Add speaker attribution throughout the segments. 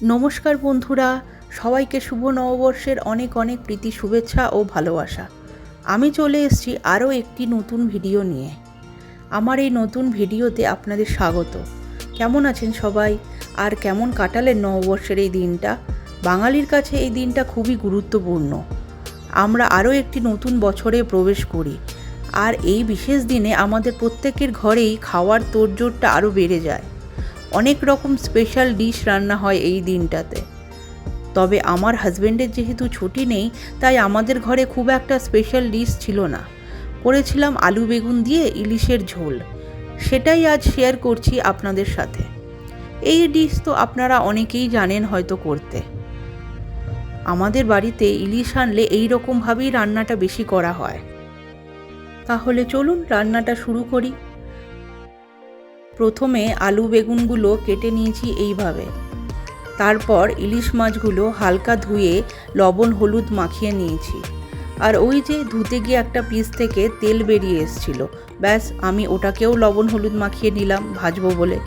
Speaker 1: নমস্কার বন্ধুরা, সবাইকে শুভ নববর্ষের অনেক অনেক প্রীতি শুভেচ্ছা ও ভালোবাসা। আমি চলে এসেছি আরও একটি নতুন ভিডিও নিয়ে। আমার এই নতুন ভিডিওতে আপনাদের স্বাগত। কেমন আছেন সবাই, আর কেমন কাটালেন নববর্ষের এই দিনটা? বাঙালির কাছে এই দিনটা খুবই গুরুত্বপূর্ণ। আমরা আরও একটি নতুন বছরে প্রবেশ করি, আর এই বিশেষ দিনে আমাদের প্রত্যেকের ঘরেই খাওয়ার তোড়জোড়টা আরও বেড়ে যায়। অনেক রকম স্পেশাল ডিশ রান্না হয় এই দিনটাতে। তবে আমার হাজব্যান্ডের যেহেতু ছুটি নেই, তাই আমাদের ঘরে খুব একটা স্পেশাল ডিশ ছিল না। করেছিলাম আলু বেগুন দিয়ে ইলিশের ঝোল। সেটাই আজ শেয়ার করছি আপনাদের সাথে। এই ডিশ তো আপনারা অনেকেই জানেন হয়তো করতে। আমাদের বাড়িতে ইলিশ আনলে এই রকমভাবেই রান্নাটা বেশি করা হয়। তাহলে চলুন রান্নাটা শুরু করি। প্রথমে আলু বেগুনগুলো কেটে নিয়েছি এইভাবে। তারপর ইলিশ মাছগুলো হালকা ধুয়ে লবণ হলুদ মাখিয়ে নিয়েছি। আর ওই যে ধুতে গিয়ে একটা পিস থেকে তেল বেরিয়ে এসেছিল, ব্যাস আমি ওটাকেও লবণ হলুদ মাখিয়ে নিলাম ভাজবো বলে।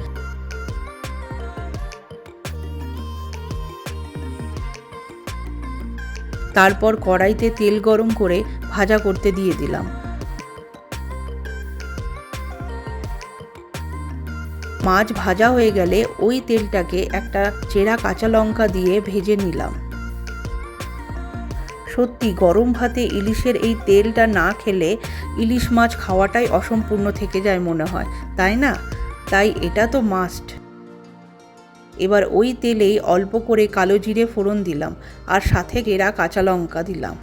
Speaker 1: তারপর কড়াইতে তেল গরম করে ভাজা করতে দিয়ে দিলাম। মাছ ভাজা হয়ে গেলে ওই তেলটাকে একটা চেরা কাঁচা লঙ্কা দিয়ে ভেজে নিলাম। সত্যি গরম ভাতে ইলিশের এই তেলটা না খেলে ইলিশ মাছ খাওয়াটাই অসম্পূর্ণ থেকে যায় মনে হয়, তাই না? তাই এটা তো মাস্ট। এবার ওই তেলেই অল্প করে কালো জিরে ফোড়ন দিলাম, আর সাথে চেরা কাঁচা লঙ্কা দিলাম।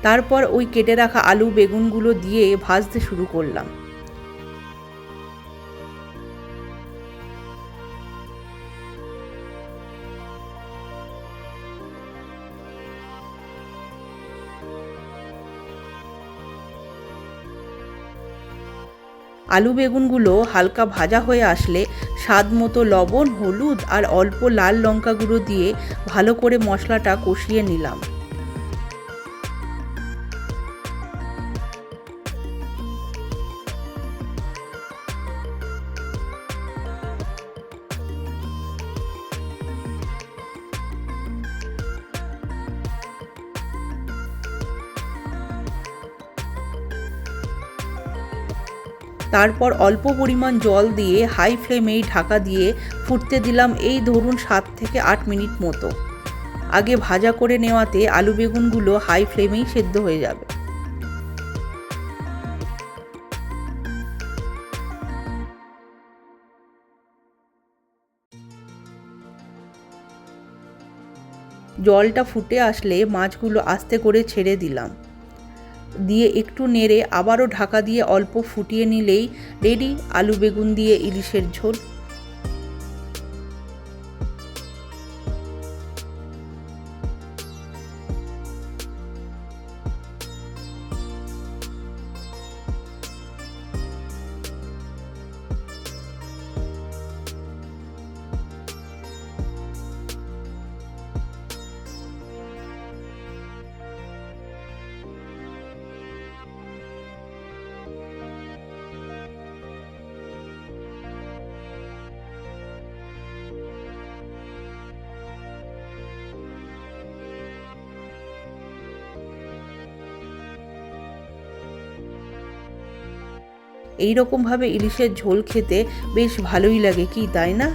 Speaker 1: তারপর ওই কেটে রাখা আলু বেগুনগুলো দিয়ে ভাজতে শুরু করলাম। আলু বেগুনগুলো হালকা ভাজা হয়ে আসলে স্বাদ মতো লবণ হলুদ আর অল্প লাল লঙ্কা গুঁড়ো দিয়ে ভালো করে মশলাটা কষিয়ে নিলাম। তারপর অল্প পরিমাণ জল দিয়ে হাই ফ্লেমেই ঢাকা দিয়ে ফুটতে দিলাম এই ধরুন 7 থেকে 8 মিনিট মতো। আগে ভাজা করে নেওয়াতে আলু বেগুনগুলো হাই ফ্লেমেই সেদ্ধ হয়ে যাবে। জলটা ফুটে আসলে মাছগুলো আস্তে করে ছেড়ে দিলাম, দিয়ে একটু নেড়ে আবারও ঢাকা দিয়ে অল্প ফুটিয়ে নিলেই রেডি আলু বেগুন দিয়ে ইলিশের ঝোল। এই রকমভাবে ইলিশের ঝোল খেতে বেশ ভালোই লাগে কি, তাই না?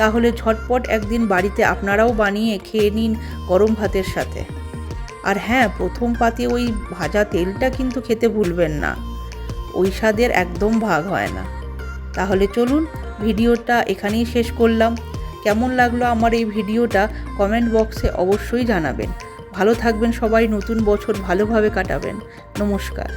Speaker 1: তাহলে ঝটপট একদিন বাড়িতে আপনারাও বানিয়ে খেয়ে নিন গরম ভাতের সাথে। আর হ্যাঁ, প্রথম পাতে ওই ভাজা তেলটা কিন্তু খেতে ভুলবেন না, ওই স্বাদের একদম ভাগ হয় না। তাহলে চলুন ভিডিওটা এখানেই শেষ করলাম। কেমন লাগলো আমার এই ভিডিওটা কমেন্ট বক্সে অবশ্যই জানাবেন। ভালো থাকবেন সবাই, নতুন বছর ভালোভাবে কাটাবেন। নমস্কার।